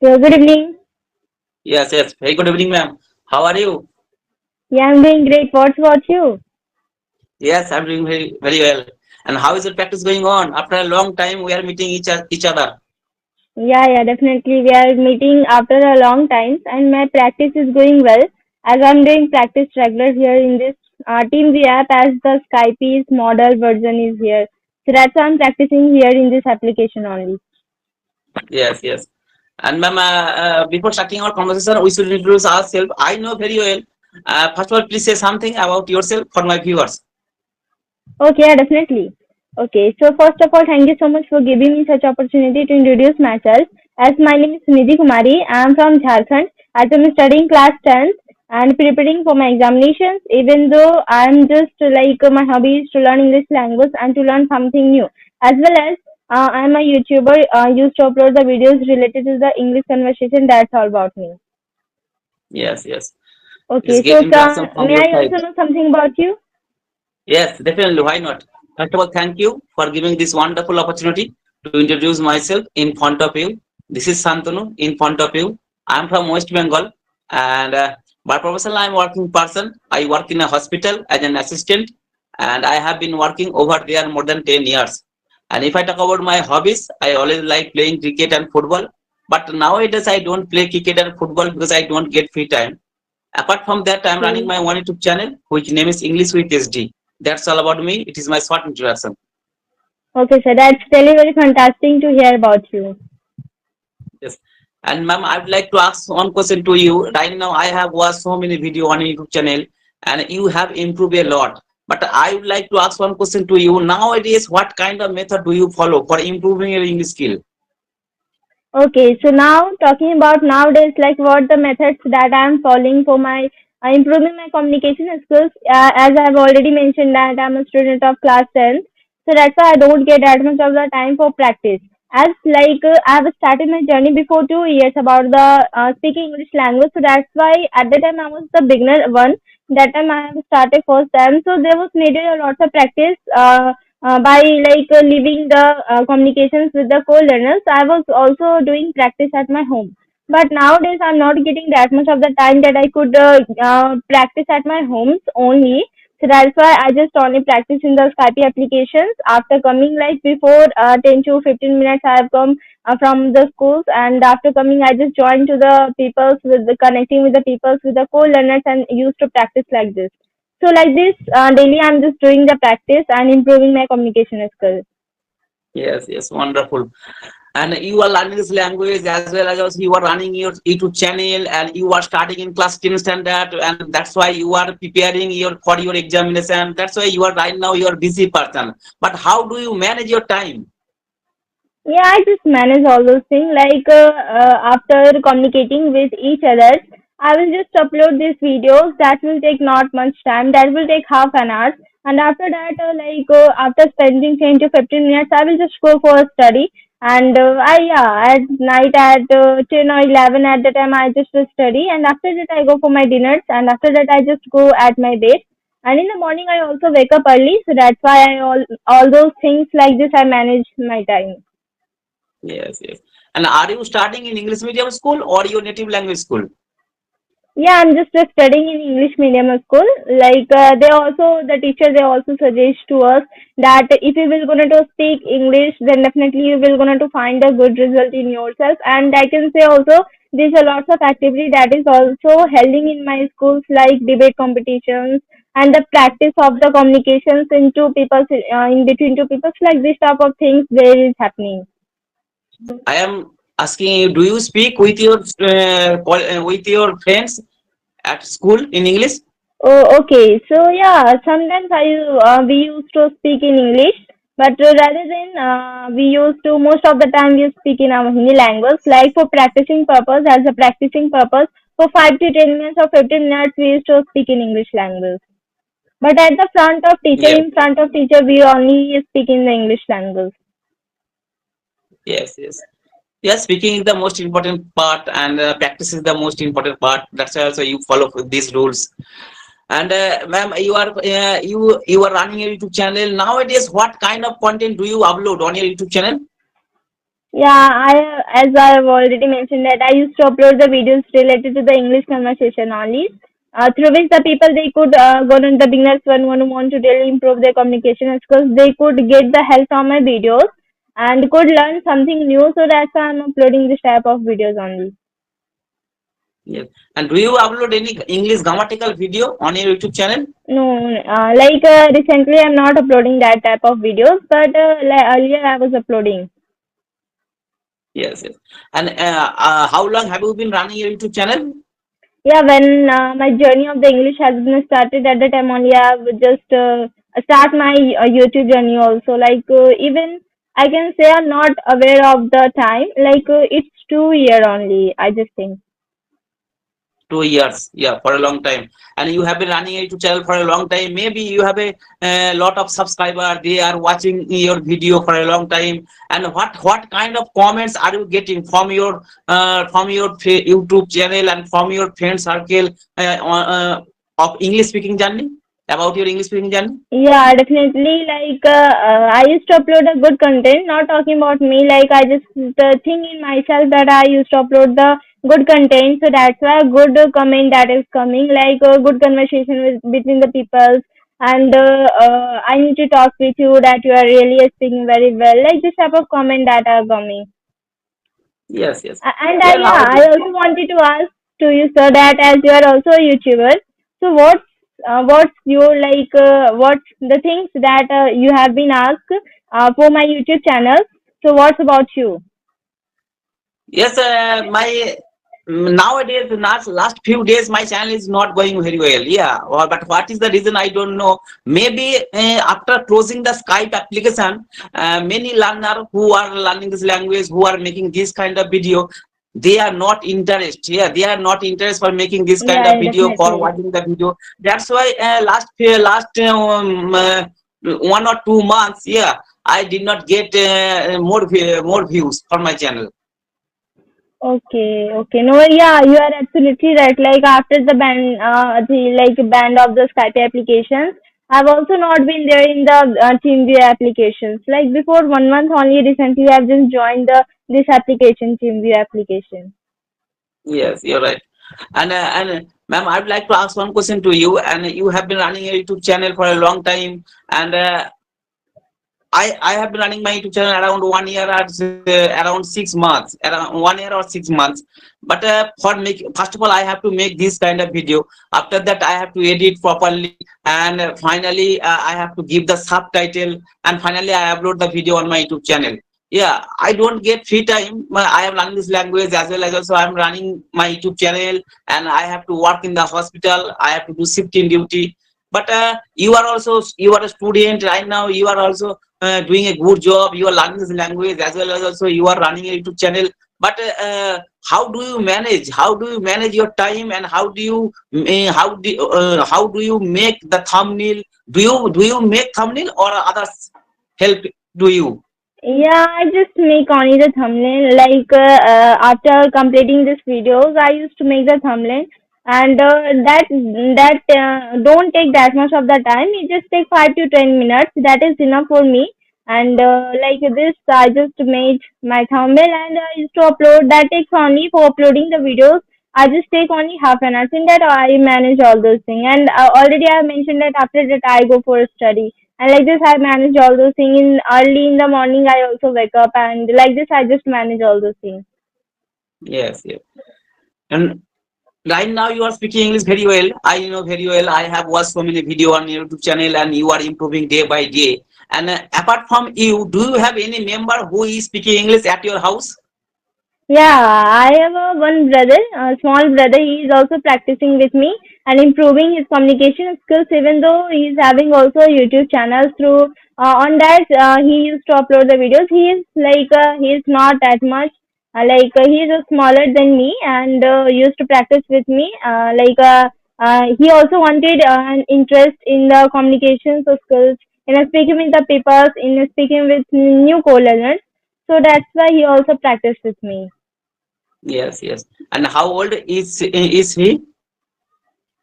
So, good evening. Yes, yes. Very good evening, ma'am. How are you? Yeah, I'm doing great. What's about you? Yes, I'm doing very well. And how is the practice going on? After a long time, we are meeting each other. Yeah, definitely. We are meeting after a long time, and my practice is going well as I'm doing practice regular here in this Teams app as the Skype's model version is here. So that's why I'm practicing here in this application only. Yes, yes. And ma'am, before starting our conversation, we should introduce ourselves. I know very well. First of all, please say something about yourself for my viewers. Okay, yeah, definitely. Okay, so first of all, thank you so much for giving me such opportunity to introduce myself. As my name is Nidhi Kumari, I am from Jharkhand. As I'm studying class 10th and preparing for my examinations, even though I'm just my hobby is to learn English language and to learn something new. As well as I'm a YouTuber, used to upload the videos related to the English conversation. That's all about me. Yes, yes. It's Okay, great so introduction from may your I side. also know something about you? Yes, definitely. Why not? First of all, thank you for giving this wonderful opportunity to introduce myself in front of you. This is Santanu in front of you. I'm from West Bengal, and by profession, I'm working person. I work in a hospital as an assistant, and I have been working over there more than 10 years. And if I talk about my hobbies, I always like playing cricket and football. But nowadays, I don't play cricket and football because I don't get free time. Apart from that, I'm running Okay. my one YouTube channel, which name is English with SD. That's all about me. It is my short introduction. Okay, sir. That's really very fantastic to hear about you. Yes. And ma'am, I would like to ask one question to you. Right now, I have watched so many video on YouTube channel, and you have improved a lot. But I would like to ask one question to you. Nowadays, what kind of method do you follow for improving your English skill? Okay, so now talking about nowadays, like what the methods that I'm following for my improving my communication skills. As I've already mentioned that I'm a student of class 10th, so that's why I don't get that much of the time for practice. As I have started my journey before 2 years about the speaking English language, so that's why at the time I was the beginner one. That time I have started first time, so there was needed a lot of practice. By leaving the communications with the co-learners, I was also doing practice at my home. But nowadays, I'm not getting that much of the time that I could practice at my homes only. So that's why I just only practice in the Skype applications. After coming like before 10 to 15 minutes, I have come from the schools, and after coming, I just joined to the peoples with the connecting with the peoples with the co-learners and used to practice like this. So like this, daily I'm just doing the practice and improving my communication skills. Yes, yes, wonderful. And you are learning this language as well as you are running your YouTube channel, and you are starting in class 10 standard, and that's why you are preparing your for your examination. That's why you are right now you are busy person. But how do you manage your time? Yeah, I just manage all those things. After communicating with each other, I will just upload these videos. That will take not much time. That will take half an hour. And after that, after spending 10 to 15 minutes, I will just go for a study. And at night at 10 or 11 at the time, I just study. And after that, I go for my dinners. And after that, I just go at my bed. And in the morning, I also wake up early. So that's why all those things like this, I manage my time. Yes, yes. And are you starting in English medium school or your native language school? Yeah, I'm just studying in English medium school. The teacher they also suggest to us that if you will gonna to speak English, then definitely you will gonna to find a good result in yourself. And I can say also there's a lots of activity that is also holding in my schools like debate competitions and the practice of the communications in two people in between two people like this type of things there is happening. I am asking you, do you speak with your friends at school in English? Oh, okay. So yeah, sometimes we used to speak in English, but rather than we used to most of the time we speak in our Hindi language. Like for practicing purpose, as a practicing purpose, for 5 to 10 minutes or 15 minutes, we used to speak in English language. But at the front of teacher, Yes, in front of teacher, we only speak in the English language. yes, yes. Yes, speaking is the most important part, and practice is the most important part. That's why also you follow these rules. And ma'am, you are running a YouTube channel nowadays. What kind of content do you upload on your YouTube channel? Yeah, as I have already mentioned that I used to upload the videos related to the English conversation only, through which the people they could go on the beginners one who want to really improve their communication skills, they could get the help from my videos and could learn something new. So that's why I'm uploading this type of videos only. Yes. And do you upload any English grammatical video on your YouTube channel? No, recently I'm not uploading that type of videos, but like earlier I was uploading. Yes, yes. And how long have you been running your YouTube channel? Yeah, when my journey of the English has been started at the time only, I would just start my YouTube journey also. Even I can say I'm not aware of the time. It's 2 year only. I just think. 2 years, yeah, for a long time. And you have been running a YouTube channel for a long time. Maybe you have a lot of subscribers. They are watching your video for a long time. And what kind of comments are you getting from your YouTube channel and from your friend circle of English speaking journey, about your English speaking journey? Yeah, definitely. I used to upload a good content. Not talking about me. Like I just think in myself that I used to upload the good content. So that's why a good comment that is coming. Like a good conversation between the people. And I need to talk with you that you are really speaking very well. Like this type of comment that are coming. Yes, yes. And Yeah, yeah, I nowadays. also wanted to ask to you, sir, that as you are also a YouTuber, so what's your what's the things that you have been asked for my YouTube channel? So what's about you? Yes, my nowadays, the last few days, my channel is not going very well. Yeah, but what is the reason? I don't know. Maybe after closing the Skype application, many learner who are learning this language, who are making this kind of video, they are not interested. Yeah, they are not interested for making this kind of Yeah, video, for definitely. watching the video. That's why last 1 or 2 months, yeah, I did not get more views for my channel. Okay, okay. No, yeah, you are absolutely right. Like after the ban of the Skype applications, I've also not been there in the TeamViewer applications. Like before 1 month only, recently I've just joined the this application, TeamViewer application. Yes, you're right. And ma'am, I'd like to ask one question to you. And you have been running a YouTube channel for a long time, and I have been running my YouTube channel around 1 year or around 6 months, around 1 year or 6 months. But first of all, I have to make this kind of video. After that, I have to edit properly, and finally, I have to give the subtitle, and finally, I upload the video on my YouTube channel. Yeah, I don't get free time. I am learning this language as well as also I'm running my YouTube channel, and I have to work in the hospital. I have to do shifting duty. But you are a student right now. You are also doing a good job. You are learning this language as well as also you are running a YouTube channel. But how do you manage? How do you manage your time, and how do you make the thumbnail? Do you make thumbnail or others help? Do you? Yeah, I just make only the thumbnail. After completing these videos, I used to make the thumbnail, and that don't take that much of the time. It just take 5 to 10 minutes. That is enough for me. And like this, I just made my thumbnail and I used to upload. That takes only for uploading the videos. I just take only half an hour. In that, I manage all those things. And already I mentioned that after that, I go for a study. And like this, I manage all those things. In early in the morning, I also wake up, and like this, I just manage all those things. Yes, yes. And right now you are speaking English very well. I know very well. I have watched so many video on your YouTube channel, and you are improving day by day. And apart from you, do you have any member who is speaking English at your house? Yeah, I have one brother, a small brother. He is also practicing with me and improving his communication skills. Even though he is having also a YouTube channel through on that he used to upload the videos. He is not that much he is smaller than me and used to practice with me. He also wanted an interest in the communication skills in speaking with the people, in speaking with new co-learners. So that's why he also practiced with me. Yes, yes. And how old is he?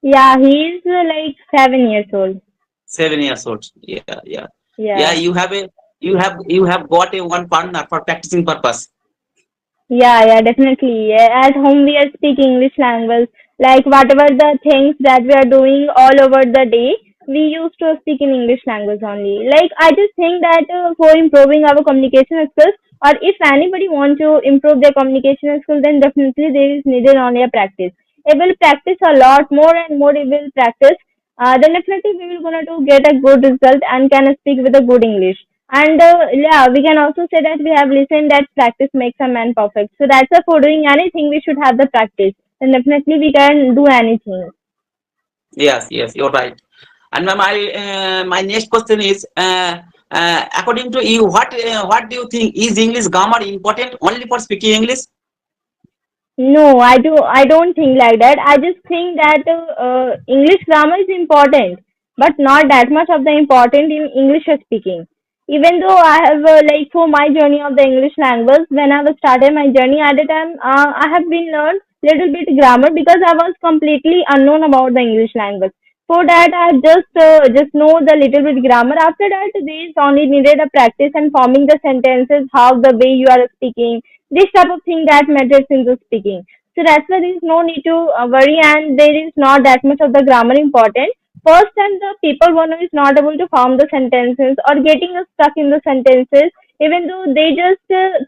Yeah, he's 7 years old. 7 years old. Yeah, yeah, yeah. Yeah. You have got a one partner for practicing purpose. Yeah, definitely. At home, we are speak English language. Like whatever the things that we are doing all over the day, we used to speak in English language only. Like I just think that for improving our communication skills, or if anybody want to improve their communication skills, then definitely there is needed only a practice. If we'll practice a lot more and more, if we'll practice, then definitely we will gonna to get a good result and can speak with a good English. And yeah, we can also say that we have listened that practice makes a man perfect. So that's why for doing anything, we should have the practice. And definitely we can do anything. Yes, yes, you're right. And my next question is, according to you, what do you think, is English grammar important only for speaking English? No, I don't think like that. I just think that English grammar is important, but not that much of the important in English speaking. Even though I have like for my journey of the English language, when I was started my journey at the time, I have been learned little bit grammar because I was completely unknown about the English language. For that, I just know the little bit grammar. After that, there is only needed a practice and forming the sentences, how the way you are speaking, this type of thing that matters in the speaking. So that's why there is no need to worry, and there is not that much of the grammar important. First time the people one who is not able to form the sentences or getting stuck in the sentences, even though they just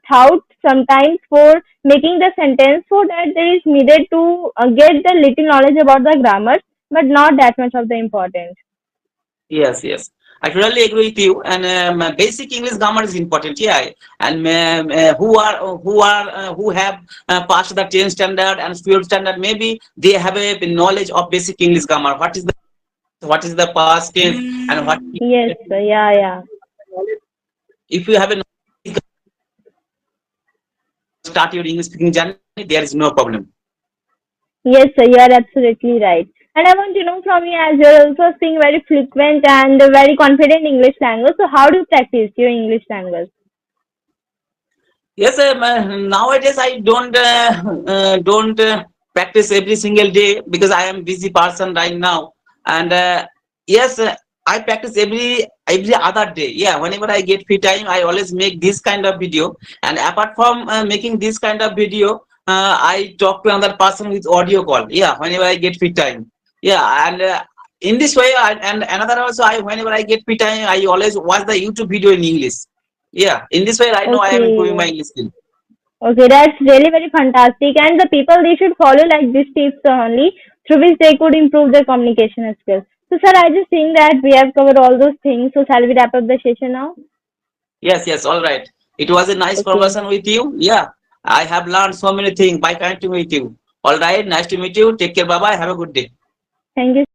thought sometimes for making the sentence, for that there is needed to get the little knowledge about the grammar, but not that much of the importance. Yes, yes. I totally agree with you. And basic English grammar is important. Yeah. And who have passed the 10 standard and 12 standard, maybe they have a knowledge of basic English grammar. What is the past tense and what Yes, yeah. if you have a start your English speaking journey, there is no problem. Yes, sir, you are absolutely right. And I want to know from you, as you're also speaking very fluent and very confident English language. So how do you practice your English language? Yes, nowadays I don't practice every single day because I am busy person right now. And yes, I practice every other day. Yeah, whenever I get free time, I always make this kind of video. And apart from making this kind of video, I talk to another person with audio call. Yeah, whenever I get free time. Yeah, and in this way, and another also, whenever I get free time, I always watch the YouTube video in English. Yeah, in this way, right now I am improving my Okay. English skill. Okay, that's really very fantastic. And the people they should follow like these tips only through which they could improve their communication skills. So sir, I just think that we have covered all those things. So shall we wrap up the session now? Yes, yes, all right. It was a nice Okay. conversation with you. Yeah, I have learned so many things by connecting with you. All right, nice to meet you. Take care. Bye bye. Have a good day. Thank you